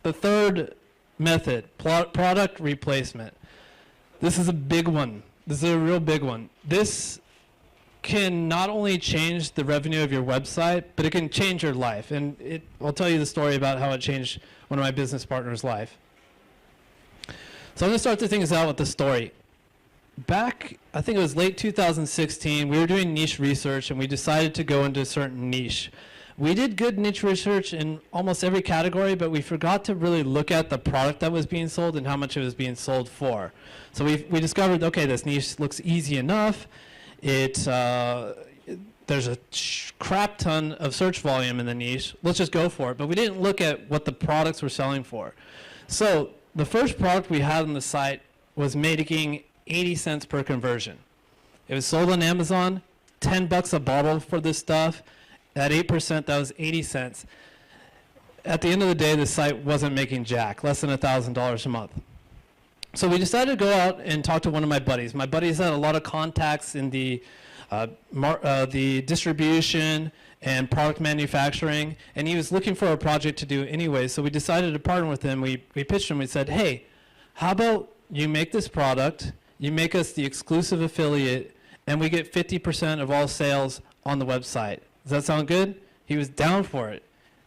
The third method, product replacement. This is a big one. This is a real big one. This can not only change the revenue of your website, but it can change your life. And I'll tell you the story about how it changed one of my business partners' life. So I'm going to start the things out with the story. Back, I think it was late 2016, we were doing niche research and we decided to go into a certain niche. We did good niche research in almost every category, but we forgot to really look at the product that was being sold and how much it was being sold for. So we discovered, okay, this niche looks easy enough. There's a crap ton of search volume in the niche. Let's just go for it. But we didn't look at what the products were selling for. So the first product we had on the site was making 80 cents per conversion. It was sold on Amazon, 10 bucks a bottle for this stuff. At 8%, that was 80 cents. At the end of the day, the site wasn't making jack, less than $1,000 a month. So we decided to go out and talk to one of my buddies. My buddies had a lot of contacts in the distribution and product manufacturing, and he was looking for a project to do anyway. So we decided to partner with him. We pitched him. We said, hey, how about you make this product, you make us the exclusive affiliate, and we get 50% of all sales on the website. Does that sound good? He was down for it.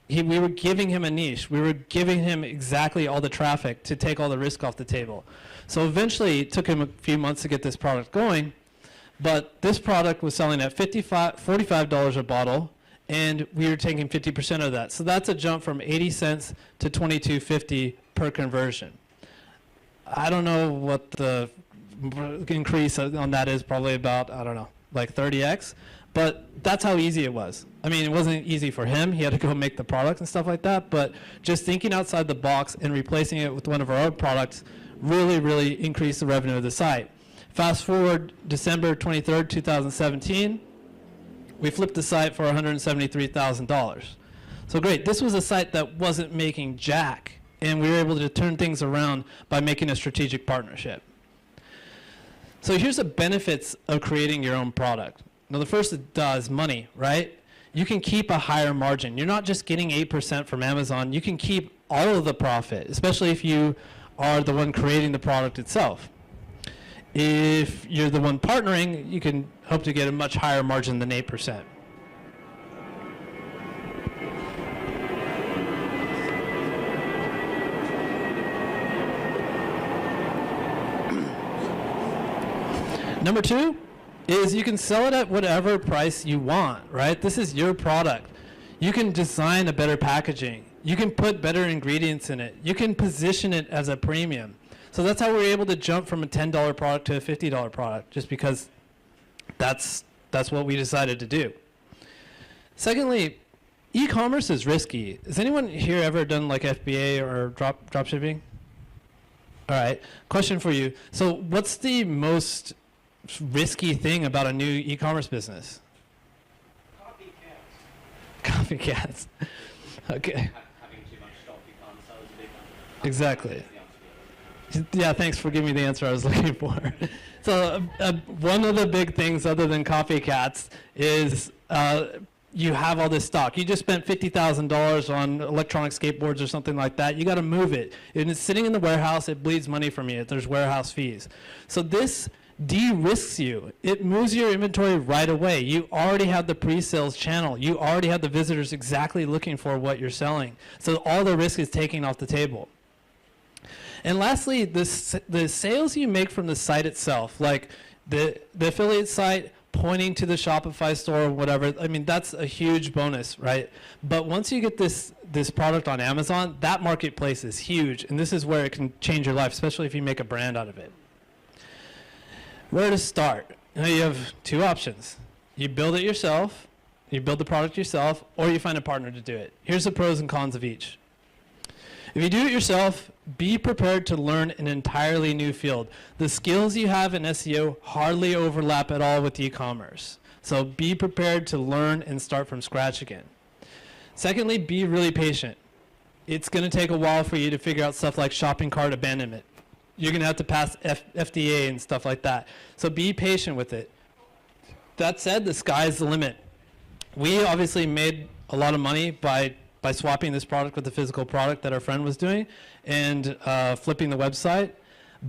We were giving him a niche. We were giving him exactly all the traffic to take all the risk off the table. So eventually, it took him a few months to get this product going, but this product was selling at $45 a bottle, and we were taking 50% of that. So that's a jump from 80 cents to $22.50 per conversion. I don't know what the increase on that is, probably about, I don't know, like 30x. But that's how easy it was. I mean, it wasn't easy for him. He had to go make the product and stuff like that. But just thinking outside the box and replacing it with one of our own products really, really increased the revenue of the site. Fast forward December 23rd, 2017, we flipped the site for $173,000. So great. This was a site that wasn't making jack, and we were able to turn things around by making a strategic partnership. So here's the benefits of creating your own product. Now, the first is money, right? You can keep a higher margin. You're not just getting 8% from Amazon. You can keep all of the profit, especially if you are the one creating the product itself. If you're the one partnering, you can hope to get a much higher margin than 8%. Number two is you can sell it at whatever price you want, right? This is your product. You can design a better packaging. You can put better ingredients in it. You can position it as a premium. So that's how we're able to jump from a $10 product to a $50 product, just because that's what we decided to do. Secondly, e-commerce is risky. Has anyone here ever done like FBA or drop shipping? All right, question for you. So what's the most risky thing about a new e-commerce business? Copycats. Okay. Having too much stock you can't sell as a big one. Exactly. Yeah, thanks for giving me the answer I was looking for. So one of the big things other than copycats is you have all this stock. You just spent $50,000 on electronic skateboards or something like that. You got to move it. And it's sitting in the warehouse. It bleeds money from you. There's warehouse fees. So this de-risks you. It moves your inventory right away. You already have the pre-sales channel. You already have the visitors exactly looking for what you're selling. So all the risk is taken off the table. And lastly, the sales you make from the site itself, like the affiliate site pointing to the Shopify store or whatever, I mean, that's a huge bonus, right? But once you get this product on Amazon, that marketplace is huge. And this is where it can change your life, especially if you make a brand out of it. Where to start? Now you have two options. You build it yourself, you build the product yourself, or you find a partner to do it. Here's the pros and cons of each. If you do it yourself, be prepared to learn an entirely new field. The skills you have in SEO hardly overlap at all with e-commerce. So be prepared to learn and start from scratch again. Secondly, be really patient. It's going to take a while for you to figure out stuff like shopping cart abandonment. You're going to have to pass FDA and stuff like that. So be patient with it. That said, the sky's the limit. We obviously made a lot of money by by swapping this product with the physical product that our friend was doing and flipping the website.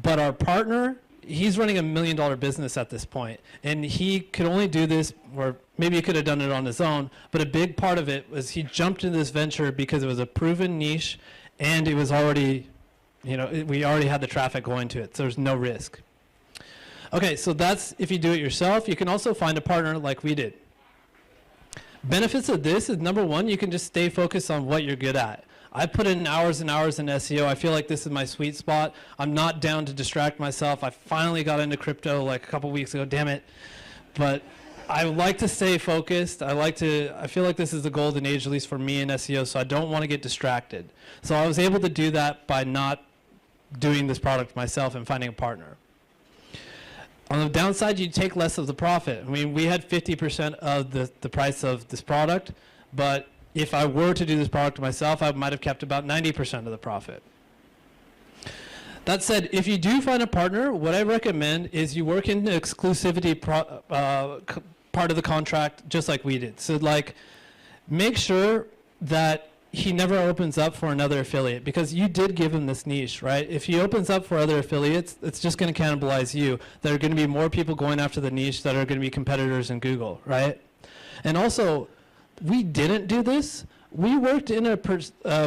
But our partner, he's running $1 million business at this point, and he could only do this, or maybe he could have done it on his own, but a big part of it was he jumped into this venture because it was a proven niche, and it was already, we already had the traffic going to it, so there's no risk. Okay, so that's if you do it yourself. You can also find a partner like we did. Benefits of this is, number one, you can just stay focused on what you're good at. I put in hours and hours in SEO. I feel like this is my sweet spot. I'm not down to distract myself. I finally got into crypto like a couple weeks ago, damn it. But I like to stay focused. I feel like this is the golden age, at least for me in SEO, so I don't want to get distracted. So I was able to do that by not doing this product myself and finding a partner. On the downside, you take less of the profit. I mean, we had 50% of the price of this product, but if I were to do this product myself, I might have kept about 90% of the profit. That said, if you do find a partner, what I recommend is you work in the exclusivity part of the contract just like we did. So like, make sure that he never opens up for another affiliate, because you did give him this niche, right? If he opens up for other affiliates, it's just going to cannibalize you. There are going to be more people going after the niche that are going to be competitors in Google, right? And also, we didn't do this. We worked in a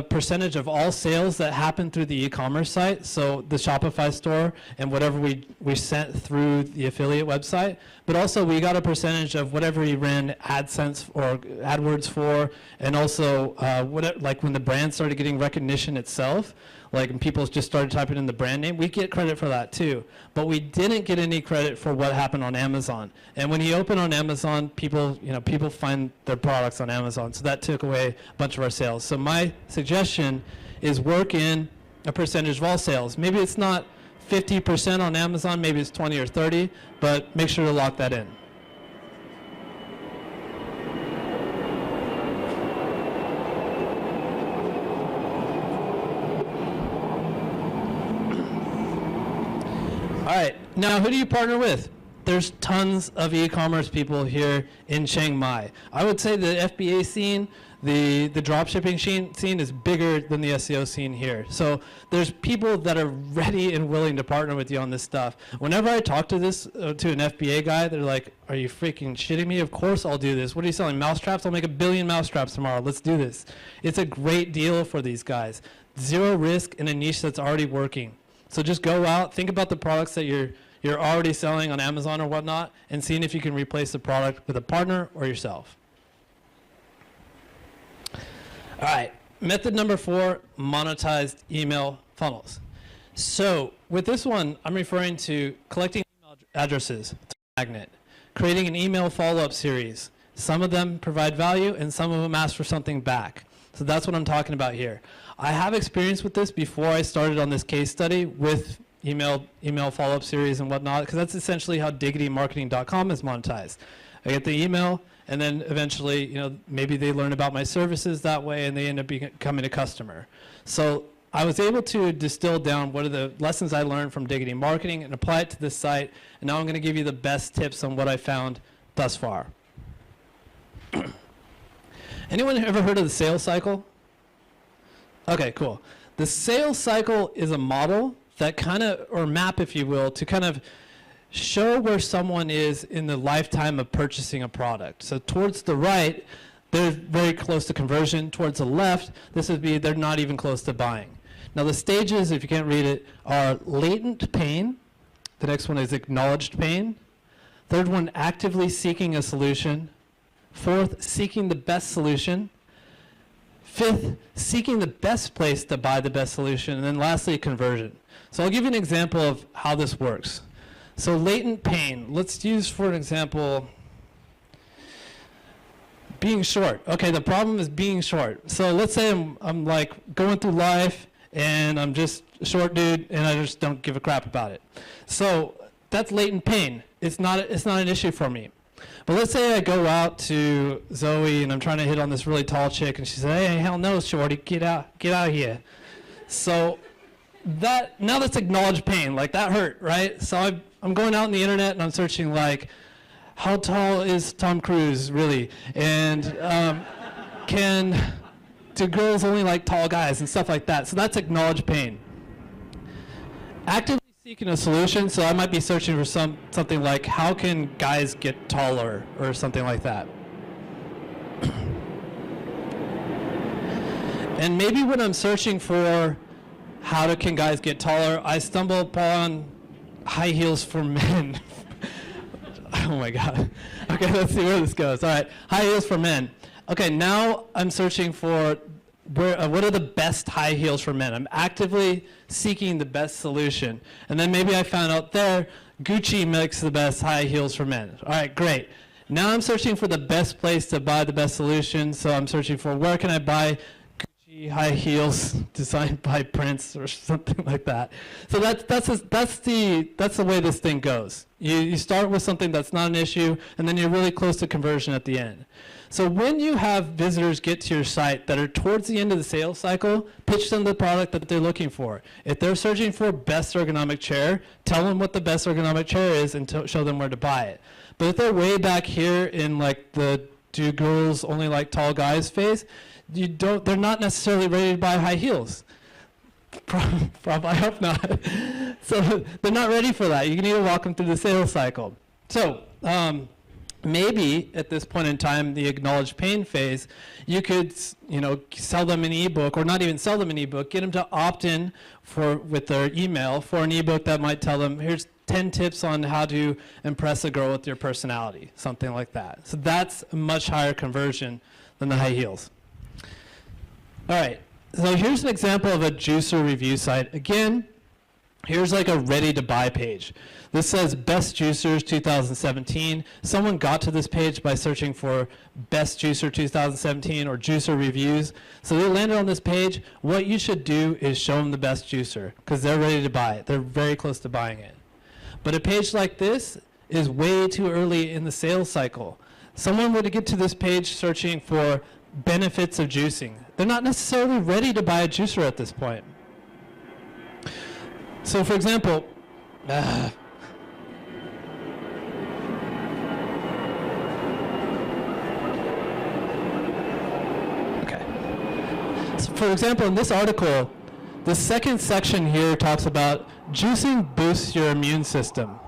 percentage of all sales that happened through the e-commerce site, so the Shopify store and whatever we sent through the affiliate website. But also we got a percentage of whatever he ran AdSense or AdWords for, and also like when the brand started getting recognition itself, like when people just started typing in the brand name, we get credit for that too. But we didn't get any credit for what happened on Amazon. And when you open on Amazon, people find their products on Amazon. So that took away a bunch of our sales. So my suggestion is work in a percentage of all sales. Maybe it's not 50% on Amazon, maybe it's 20 or 30, but make sure to lock that in. All right, now who do you partner with? There's tons of e-commerce people here in Chiang Mai. I would say the FBA scene, the dropshipping scene is bigger than the SEO scene here. So there's people that are ready and willing to partner with you on this stuff. Whenever I talk to this to an FBA guy, they're like, "Are you freaking shitting me? Of course I'll do this. What are you selling? Mousetraps? I'll make 1 billion mousetraps tomorrow. Let's do this." It's a great deal for these guys. Zero risk in a niche that's already working. So just go out, think about the products that you're already selling on Amazon or whatnot, and seeing if you can replace the product with a partner or yourself. All right, method number 4, monetized email funnels. So with this one, I'm referring to collecting email addresses through Magnet, creating an email follow-up series. Some of them provide value, and some of them ask for something back. So that's what I'm talking about here. I have experience with this before I started on this case study with email follow-up series and whatnot, because that's essentially how diggitymarketing.com is monetized. I get the email, and then eventually, maybe they learn about my services that way, and they end up becoming a customer. So I was able to distill down what are the lessons I learned from Diggity Marketing and apply it to this site, and now I'm going to give you the best tips on what I found thus far. Anyone ever heard of the sales cycle? Okay, cool. The sales cycle is a model that or map, if you will, to kind of show where someone is in the lifetime of purchasing a product. So towards the right, they're very close to conversion. Towards the left, this would be they're not even close to buying. Now the stages, if you can't read it, are latent pain. The next one is acknowledged pain. Third one, actively seeking a solution. Fourth, seeking the best solution. Fifth, seeking the best place to buy the best solution. And then lastly, conversion. So I'll give you an example of how this works. So latent pain, let's use for an example, being short. Okay, the problem is being short. So let's say I'm like going through life and I'm just a short dude and I just don't give a crap about it. So that's latent pain. It's not an issue for me. But let's say I go out to Zoe and I'm trying to hit on this really tall chick and she says, "Hey, hell no, shorty, get out of here." So now that's acknowledged pain, like that hurt, right? So I'm going out on the internet and I'm searching like, how tall is Tom Cruise really? And can do girls only like tall guys and stuff like that? So that's acknowledge pain. Actively seeking a solution, so I might be searching for something like how can guys get taller or something like that. And maybe when I'm searching for can guys get taller, I stumble upon high heels for men. Oh my God. Okay, let's see where this goes. All right, high heels for men. Okay, now I'm searching for what are the best high heels for men. I'm actively seeking the best solution. And then maybe I found out there, Gucci makes the best high heels for men. All right, great. Now I'm searching for the best place to buy the best solution. So I'm searching for where can I buy Gucci high heels designed by Prince or something like that. So that's the way this thing goes. You start with something that's not an issue, and then you're really close to conversion at the end. So when you have visitors get to your site that are towards the end of the sales cycle, pitch them the product that they're looking for. If they're searching for best ergonomic chair, tell them what the best ergonomic chair is and show them where to buy it. But if they're way back here in like the do girls only like tall guys phase, they're not necessarily ready to buy high heels. Probably, I hope not. So they're not ready for that. You need to walk them through the sales cycle. So maybe at this point in time, the acknowledge pain phase, you could sell them an ebook, or not even sell them an ebook, get them to opt in with their email for an ebook that might tell them, here's 10 tips on how to impress a girl with your personality, something like that. So that's a much higher conversion than the high heels. All right, so here's an example of a juicer review site. Again, here's like a ready to buy page. This says best juicers 2017. Someone got to this page by searching for best juicer 2017 or juicer reviews. So they landed on this page. What you should do is show them the best juicer because they're ready to buy it. They're very close to buying it. But a page like this is way too early in the sales cycle. Someone would get to this page searching for benefits of juicing. They're not necessarily ready to buy a juicer at this point. So for example, for example, in this article, the second section here talks about juicing boosts your immune system.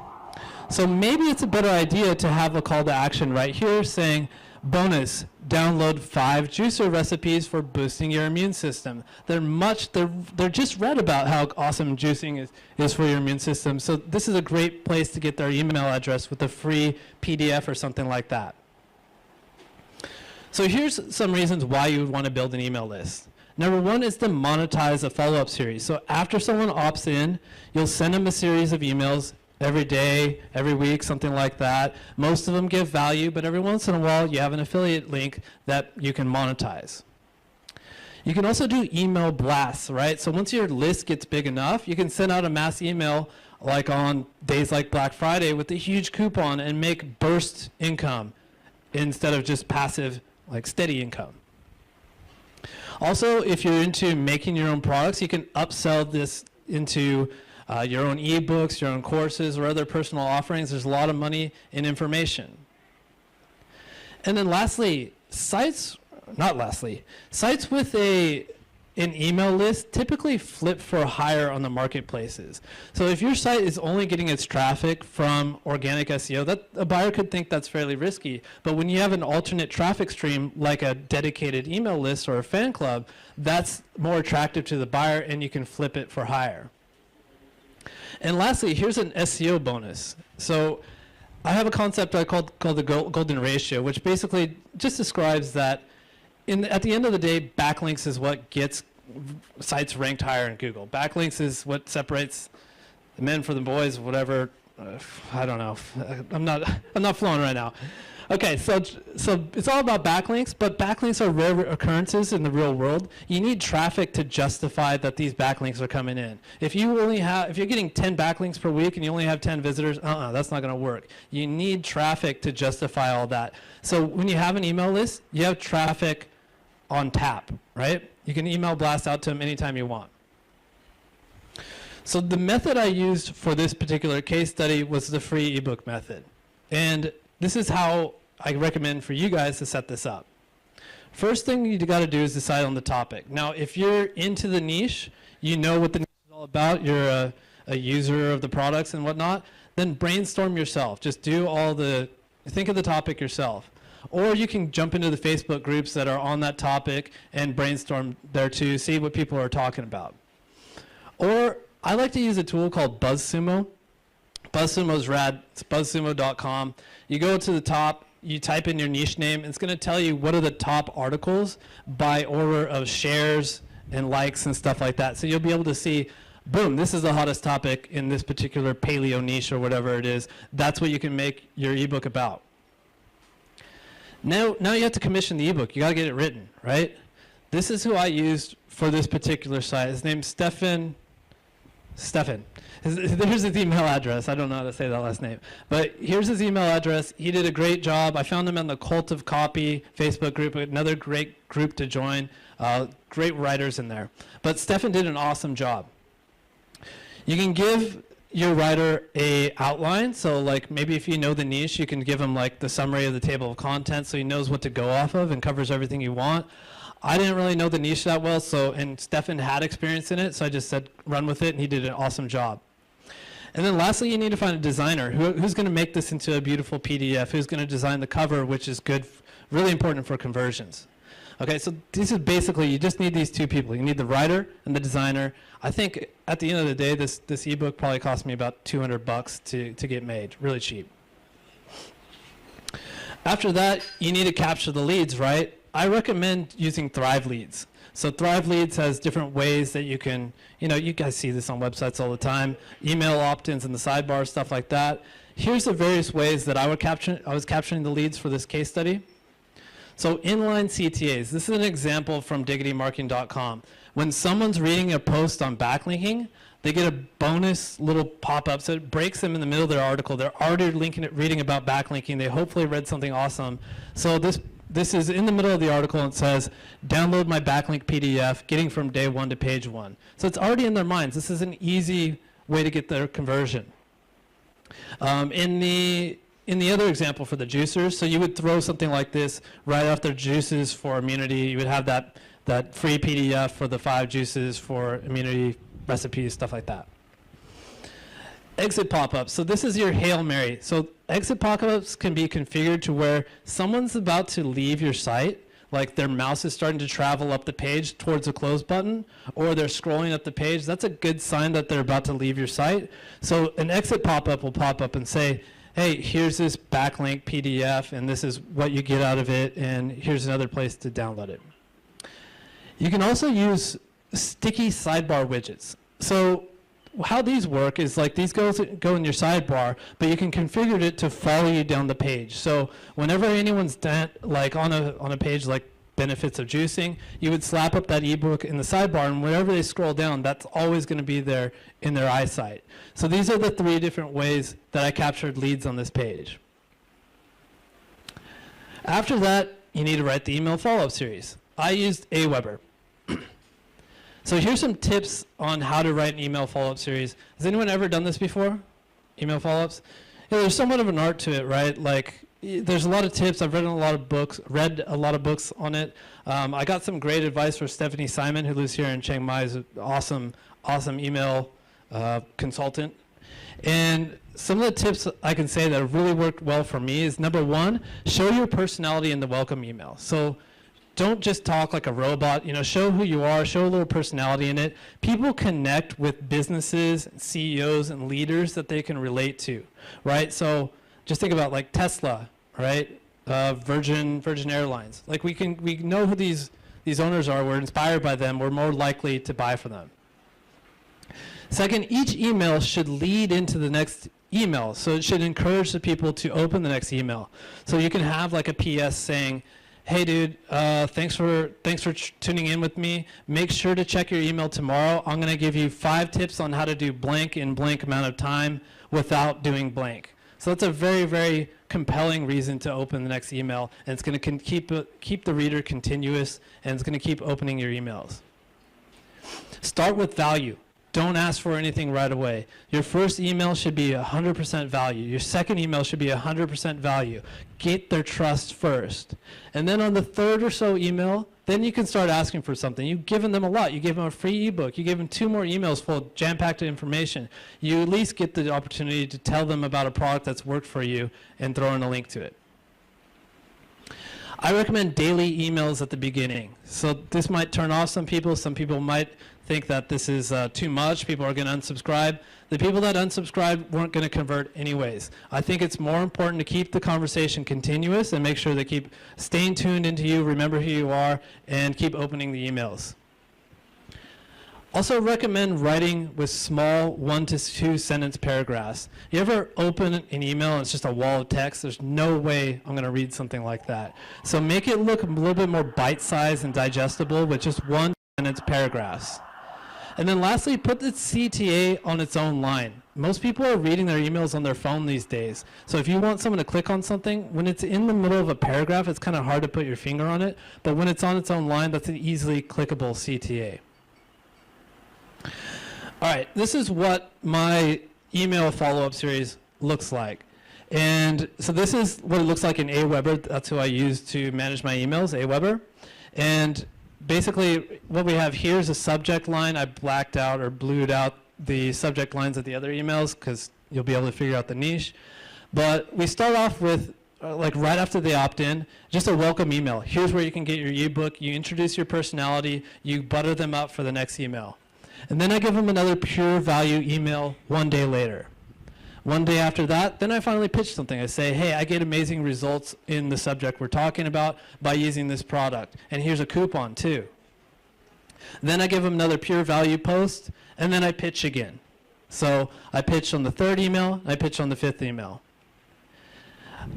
So maybe it's a better idea to have a call to action right here saying, bonus, download 5 juicer recipes for boosting your immune system. They're just read about how awesome juicing is for your immune system. So this is a great place to get their email address with a free PDF or something like that. So here's some reasons why you would want to build an email list. Number one is to monetize a follow-up series. So after someone opts in, you'll send them a series of emails every day, every week, something like that. Most of them give value, but every once in a while you have an affiliate link that you can monetize. You can also do email blasts, right? So once your list gets big enough, you can send out a mass email like on days like Black Friday with a huge coupon and make burst income instead of just passive, like steady income. Also, if you're into making your own products, you can upsell this into your own ebooks, your own courses, or other personal offerings. There's a lot of money in information. And then lastly, sites with an email list typically flip for higher on the marketplaces. So if your site is only getting its traffic from organic SEO, that a buyer could think that's fairly risky. But when you have an alternate traffic stream like a dedicated email list or a fan club, that's more attractive to the buyer and you can flip it for higher. And lastly, here's an SEO bonus. So I have a concept called the golden ratio, which basically just describes that at the end of the day, backlinks is what gets sites ranked higher in Google. Backlinks is what separates the men from the boys, whatever. I don't know. I'm not flowing right now. Okay, so it's all about backlinks, but backlinks are rare occurrences in the real world. You need traffic to justify that these backlinks are coming in. If you're getting 10 backlinks per week and you only have 10 visitors, that's not going to work. You need traffic to justify all that. So when you have an email list, you have traffic on tap, right? You can email blast out to them anytime you want. So the method I used for this particular case study was the free ebook method. And this is how I recommend for you guys to set this up. First thing you got to do is decide on the topic. Now, if you're into the niche, you know what the niche is all about, you're a user of the products and whatnot, then brainstorm yourself. Just think of the topic yourself. Or you can jump into the Facebook groups that are on that topic and brainstorm there too, see what people are talking about. Or I like to use a tool called BuzzSumo. BuzzSumo is rad. It's buzzsumo.com. You go to the top, you type in your niche name, and it's going to tell you what are the top articles by order of shares and likes and stuff like that. So you'll be able to see, boom, this is the hottest topic in this particular paleo niche or whatever it is. That's what you can make your ebook about. Now you have to commission the ebook. You got to get it written, right? This is who I used for this particular site. His name's Stefan. There's his email address. I don't know how to say that last name. But here's his email address. He did a great job. I found him on the Cult of Copy Facebook group, another great group to join. Great writers in there. But Stefan did an awesome job. You can give your writer a outline. So like maybe if you know the niche, you can give him like the summary of the table of contents so he knows what to go off of and covers everything you want. I didn't really know the niche that well, and Stefan had experience in it, so I just said run with it, and he did an awesome job. And then lastly, you need to find a designer who's going to make this into a beautiful PDF, who's going to design the cover, which is good, really important for conversions. Okay, so this is basically, you just need these two people. You need the writer and the designer. I think at the end of the day, this ebook probably cost me about $200 to get made, really cheap. After that, you need to capture the leads, right? I recommend using Thrive Leads. So Thrive Leads has different ways that you can, you guys see this on websites all the time, email opt-ins in the sidebar, stuff like that. Here's the various ways that I was capturing the leads for this case study. So inline CTAs, this is an example from diggitymarketing.com. When someone's reading a post on backlinking, they get a bonus little pop-up, so it breaks them in the middle of their article. They're already reading about backlinking. They hopefully read something awesome. So this is in the middle of the article, and it says, download my backlink PDF, getting from day 1 to page 1. So it's already in their minds. This is an easy way to get their conversion. In the other example for the juicers, so you would throw something like this right after juices for immunity. You would have that free PDF for the 5 juices for immunity recipes, stuff like that. Exit pop-ups. So this is your Hail Mary. So exit pop-ups can be configured to where someone's about to leave your site, like their mouse is starting to travel up the page towards the close button, or they're scrolling up the page. That's a good sign that they're about to leave your site. So an exit pop-up will pop up and say, hey, here's this backlink PDF, and this is what you get out of it, and here's another place to download it. You can also use sticky sidebar widgets. So how these work is like these go in your sidebar, but you can configure it to follow you down the page. So whenever anyone's like on a page like benefits of juicing, you would slap up that ebook in the sidebar, and whenever they scroll down, that's always going to be there in their eyesight. So these are the 3 different ways that I captured leads on this page. After that, you need to write the email follow-up series. I used Aweber. So here's some tips on how to write an email follow-up series. Has anyone ever done this before? Email follow-ups? Yeah, there's somewhat of an art to it, right? Like, there's a lot of tips. I've read a lot of books on it. I got some great advice from Stephanie Simon, who lives here in Chiang Mai, is an awesome email consultant. And some of the tips I can say that have really worked well for me is, number 1, show your personality in the welcome email. So don't just talk like a robot, show who you are, show a little personality in it. People connect with businesses, CEOs, and leaders that they can relate to, right? So just think about like Tesla, right? Virgin Airlines. Like we know who these owners are, we're inspired by them, we're more likely to buy from them. Second, each email should lead into the next email. So it should encourage the people to open the next email. So you can have like a PS saying, hey dude, thanks for tuning in with me. Make sure to check your email tomorrow. I'm going to give you 5 tips on how to do blank in blank amount of time without doing blank. So that's a very, very compelling reason to open the next email, and it's going to keep the reader continuous, and it's going to keep opening your emails. Start with value. don't ask for anything right away. Your first email should be 100% value. Your second email should be 100% value. Get their trust first. And then on the third or so email, then you can start asking for something. You've given them a lot. You gave them a free ebook. You gave them 2 more emails full of jam-packed information. You at least get the opportunity to tell them about a product that's worked for you and throw in a link to it. I recommend daily emails at the beginning. So this might turn off some people. Some people might think that this is too much. People are going to unsubscribe. The people that unsubscribe weren't going to convert anyways. I think it's more important to keep the conversation continuous and make sure they keep staying tuned into you, remember who you are, and keep opening the emails. Also recommend writing with small 1 to 2 sentence paragraphs. You ever open an email and it's just a wall of text? There's no way I'm going to read something like that. So make it look a little bit more bite-sized and digestible with just 1 sentence paragraphs. And then lastly, put the CTA on its own line. Most people are reading their emails on their phone these days. So if you want someone to click on something, when it's in the middle of a paragraph, it's kind of hard to put your finger on it. But when it's on its own line, that's an easily clickable CTA. All right, this is what my email follow-up series looks like. And so this is what it looks like in Aweber. That's who I use to manage my emails, Aweber. And basically, what we have here is a subject line. I blacked out or blued out the subject lines of the other emails because you'll be able to figure out the niche. But we start off with, like right after they opt in, just a welcome email. Here's where you can get your ebook. You introduce your personality. You butter them up for the next email. And then I give them another pure value email 1 day later. 1 day after that, then I finally pitch something. I say, hey, I get amazing results in the subject we're talking about by using this product. And here's a coupon too. Then I give them another pure value post, and then I pitch again. So I pitch on the 3rd email, I pitch on the 5th email.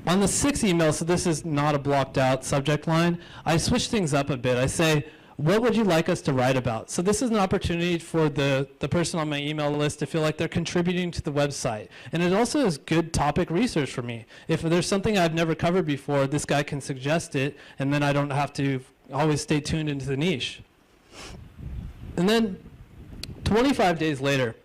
On the 6th email, so this is not a blocked out subject line, I switch things up a bit. I say, what would you like us to write about? So this is an opportunity for the person on my email list to feel like they're contributing to the website. And it also is good topic research for me. If there's something I've never covered before, this guy can suggest it, and then I don't have to always stay tuned into the niche. And then 25 days later,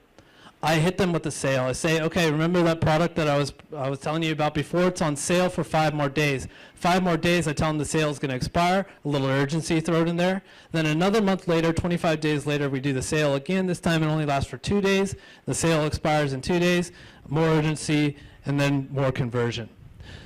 I hit them with a sale. I say, okay, remember that product that I was telling you about before? It's on sale for 5 more days. 5 more days, I tell them the sale is going to expire. A little urgency thrown in there. Then another month later, 25 days later, we do the sale again. This time it only lasts for 2 days. The sale expires in 2 days. More urgency, and then more conversion.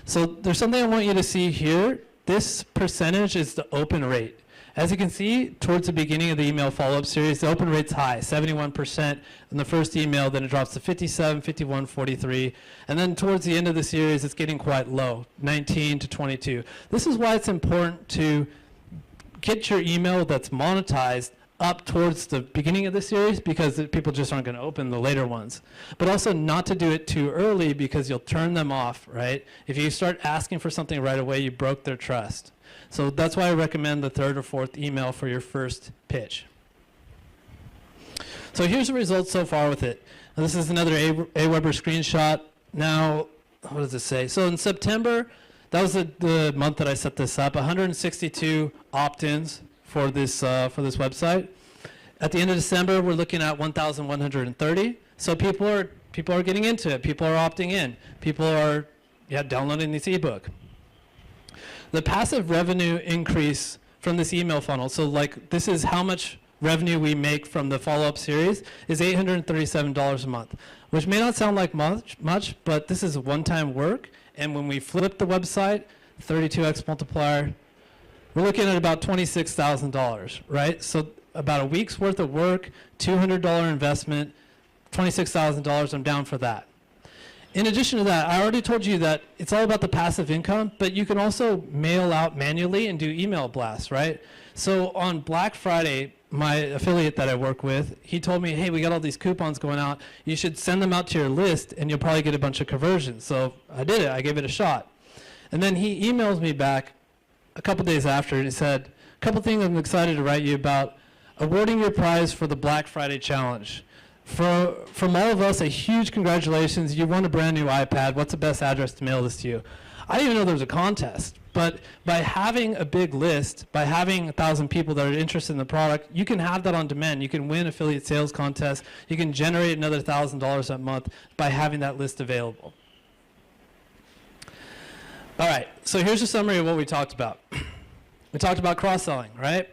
So there's something I want you to see here. This percentage is the open rate. As you can see, towards the beginning of the email follow-up series, the open rate's high, 71% in the first email, then it drops to 57, 51, 43, and then towards the end of the series, it's getting quite low, 19 to 22. This is why it's important to get your email that's monetized up towards the beginning of the series, because people just aren't going to open the later ones. But also not to do it too early, because you'll turn them off, right? If you start asking for something right away, you broke their trust. So that's why I recommend the 3rd or 4th email for your first pitch. So here's the results so far with it. Now this is another Aweber screenshot. Now, what does it say? So in September, that was the month that I set this up, 162 opt-ins for this website. At the end of December, we're looking at 1,130. So people are getting into it. People are opting in. People are downloading this ebook. The passive revenue increase from this email funnel, so like this is how much revenue we make from the follow-up series, is $837 a month, which may not sound like much, but this is one-time work. And when we flip the website, 32x multiplier, we're looking at about $26,000, right? So about a week's worth of work, $200 investment, $26,000, I'm down for that. In addition to that, I already told you that it's all about the passive income, but you can also mail out manually and do email blasts, right? So on Black Friday, my affiliate that I work with, he told me, hey, we got all these coupons going out. You should send them out to your list, and you'll probably get a bunch of conversions. So I did it. I gave it a shot. And then he emails me back a couple days after, and he said, a couple things I'm excited to write you about. Awarding your prize for the Black Friday challenge. From all of us, a huge congratulations. You won a brand new iPad. What's the best address to mail this to you? I didn't even know there was a contest, But by having a big list, by having 1,000 people that are interested in the product, you can have that on demand. You can win affiliate sales contests. You can generate another $1,000 a month by having that list available. All right, so here's a summary of what we talked about. We talked about cross-selling, right?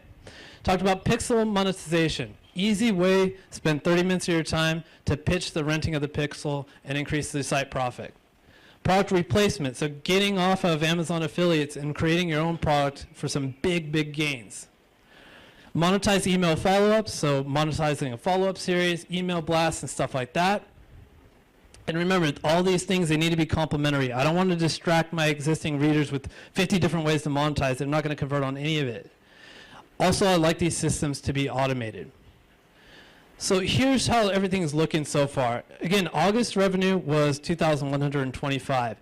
Talked about pixel monetization. Easy way, spend 30 minutes of your time to pitch the renting of the pixel and increase the site profit. Product replacement, so getting off of Amazon affiliates and creating your own product for some big, big gains. Monetize email follow-ups, so monetizing a follow-up series, email blasts, and stuff like that. And remember, all these things, they need to be complementary. I don't want to distract my existing readers with 50 different ways to monetize. I'm not going to convert on any of it. Also, I like these systems to be automated. So here's how everything's looking so far. Again, August revenue was $2,125.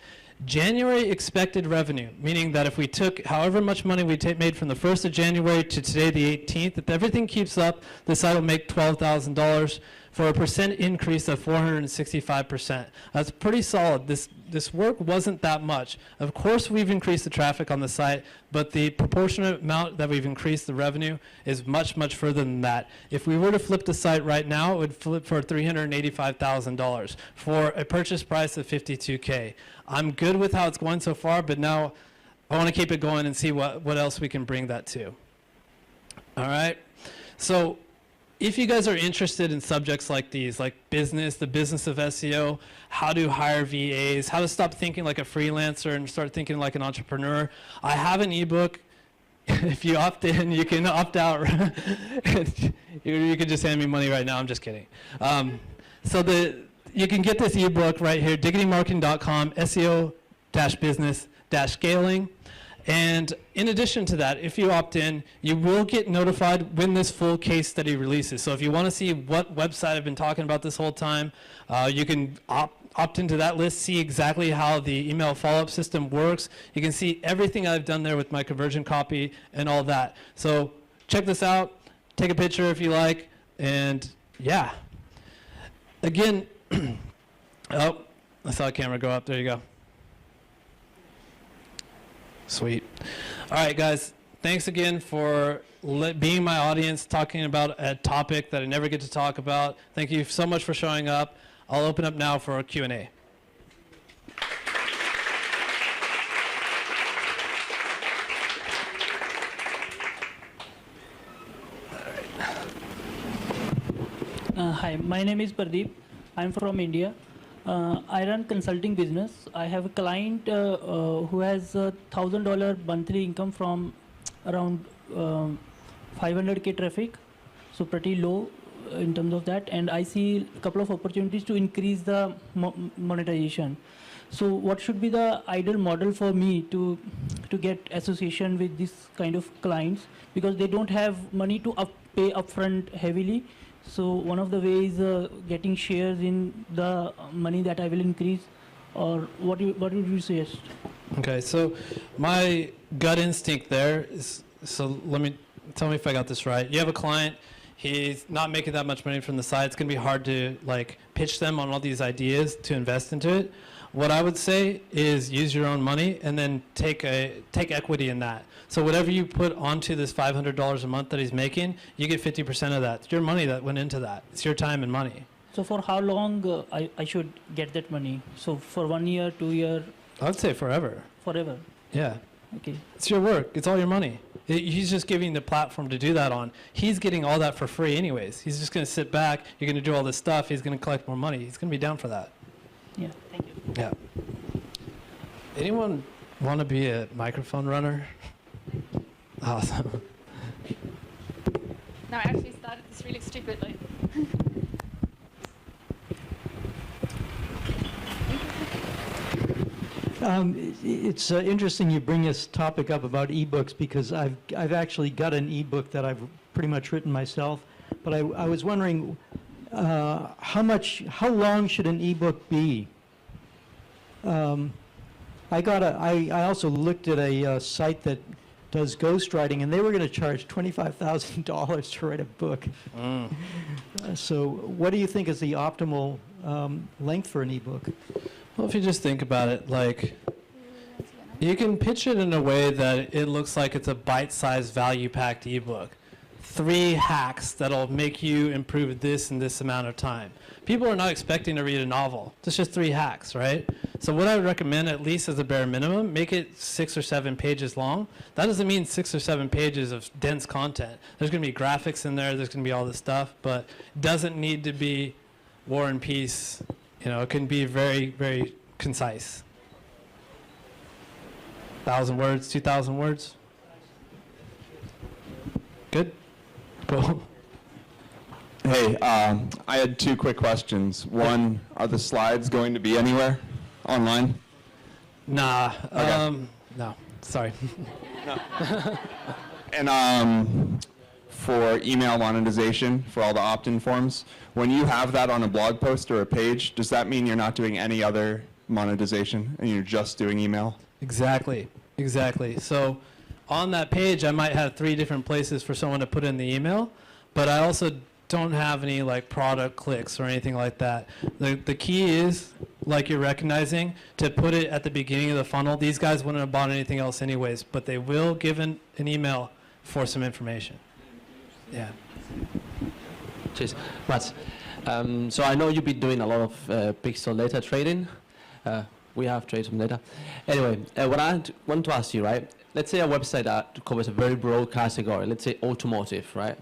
January expected revenue, meaning that if we took however much money we made from the 1st of January to today, the 18th, if everything keeps up, the site will make $12,000 for a percent increase of 465%. That's pretty solid. This work wasn't that much. Of course, we've increased the traffic on the site, but the proportionate amount that we've increased the revenue is much, much further than that. If we were to flip the site right now, it would flip for $385,000 for a purchase price of $52K. I'm good with how it's going so far, but now I want to keep it going and see what else we can bring that to. All right? So if you guys are interested in subjects like these, like business, the business of SEO, how to hire VAs, how to stop thinking like a freelancer and start thinking like an entrepreneur, I have an ebook. If you opt in, you can opt out. You can just hand me money right now. I'm just kidding. You can get this ebook right here, diggitymarketing.com, SEO-business-scaling. And in addition to that, if you opt in, you will get notified when this full case study releases. So if you want to see what website I've been talking about this whole time, you can opt into that list, see exactly how the email follow-up system works. You can see everything I've done there with my conversion copy and all that. So check this out, take a picture if you like, and yeah. Again, oh, I saw a camera go up. There you go. Sweet. All right, guys. Thanks again for being my audience, talking about a topic that I never get to talk about. Thank you so much for showing up. I'll open up now for a Q&A. Hi, my name is Pradeep. I'm from India. I run consulting business. I have a client who has $1,000 monthly income from around 500K traffic, so pretty low in terms of that. And I see a couple of opportunities to increase the monetization. So what should be the ideal model for me to get association with this kind of clients, because they don't have money to pay upfront heavily. So one of the ways getting shares in the money that I will increase, or what would you suggest? Okay, so my gut instinct there is, so tell me if I got this right. You have a client, he's not making that much money from the site. It's going to be hard to like pitch them on all these ideas to invest into it. What I would say is use your own money and then take equity in that. So whatever you put onto this $500 a month that he's making, you get 50% of that. It's your money that went into that. It's your time and money. So for how long I should get that money? So for 1 year, 2 years? I would say forever. Forever? Yeah. Okay. It's your work. It's all your money. He's just giving the platform to do that on. He's getting all that for free anyways. He's just going to sit back. You're going to do all this stuff. He's going to collect more money. He's going to be down for that. Yeah, thank you. Yeah. Anyone want to be a microphone runner? Awesome. No, I actually started this really stupidly. It's interesting you bring this topic up about ebooks, because I've actually got an ebook that I've pretty much written myself. But I was wondering how long should an ebook be? I also looked at a site that does ghostwriting, and they were going to charge $25,000 to write a book. So what do you think is the optimal length for an ebook? Well, if you just think about it, like You can pitch it in a way that it looks like it's a bite-sized, value-packed ebook. 3 hacks that'll make you improve this in this amount of time. People are not expecting to read a novel. It's just 3 hacks, right? So what I would recommend, at least as a bare minimum, make it 6 or 7 pages long. That doesn't mean 6 or 7 pages of dense content. There's going to be graphics in there. There's going to be all this stuff, but it doesn't need to be War and Peace. You know, it can be very, very concise. 1,000 words, 2,000 words. Good? Cool. Hey, I had 2 quick questions. One, are the slides going to be anywhere online? Nah. Okay. No. Sorry. And for email monetization, for all the opt-in forms, when you have that on a blog post or a page, does that mean you're not doing any other monetization and you're just doing email? Exactly. So on that page, I might have 3 different places for someone to put in the email, but I also don't have any like product clicks or anything like that. The key is, like you're recognizing, to put it at the beginning of the funnel. These guys wouldn't have bought anything else anyways, but they will give an email for some information. Yeah. Cheers. Mats, so I know you've been doing a lot of pixel data trading. We have traded some data. Anyway, what I want to ask you, right? Let's say a website that covers a very broad category, let's say automotive, right?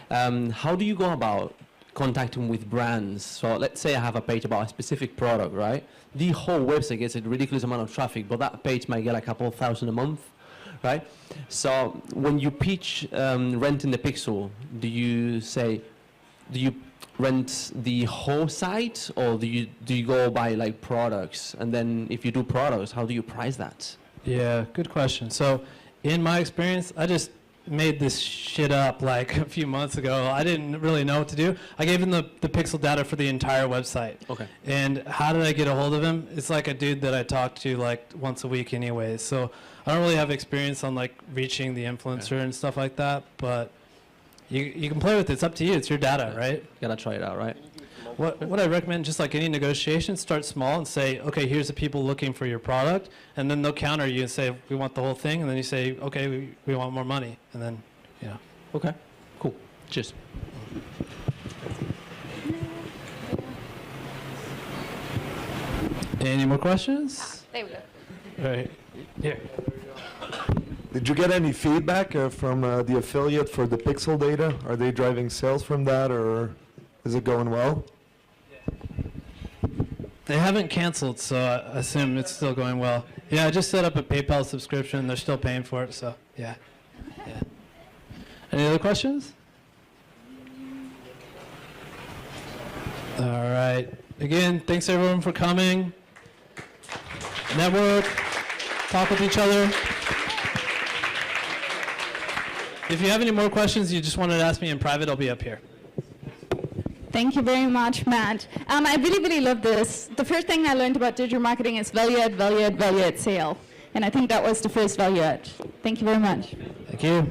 How do you go about contacting with brands? So let's say I have a page about a specific product, right? The whole website gets a ridiculous amount of traffic, but that page might get a couple of thousand a month, right? So when you pitch renting the pixel, do you rent the whole site, or do you go by like products? And then if you do products, how do you price that? Yeah, good question. So in my experience, I just made this shit up like a few months ago. I didn't really know what to do. I gave him the pixel data for the entire website. Okay. And how did I get a hold of him? It's like a dude that I talk to like once a week anyways. So I don't really have experience on like reaching the influencer and stuff like that, but you can play with it. It's up to you. It's your data, right? Gotta try it out, right? What I recommend, just like any negotiation, start small and say, okay, here's the people looking for your product, and then they'll counter you and say, we want the whole thing, and then you say, okay, we want more money, and then, yeah. Okay, cool. Cheers. Any more questions? There we go. All right, here. Did you get any feedback from the affiliate for the pixel data? Are they driving sales from that, or is it going well? They haven't canceled, so I assume it's still going well. Yeah, I just set up a PayPal subscription. They're still paying for it, so yeah. Any other questions? All right. Again, thanks everyone for coming. Network, talk with each other. If you have any more questions you just wanted to ask me in private, I'll be up here. Thank you very much, Matt. I really love this. The first thing I learned about digital marketing is value add, sale. And I think that was the first value add. Thank you very much. Thank you.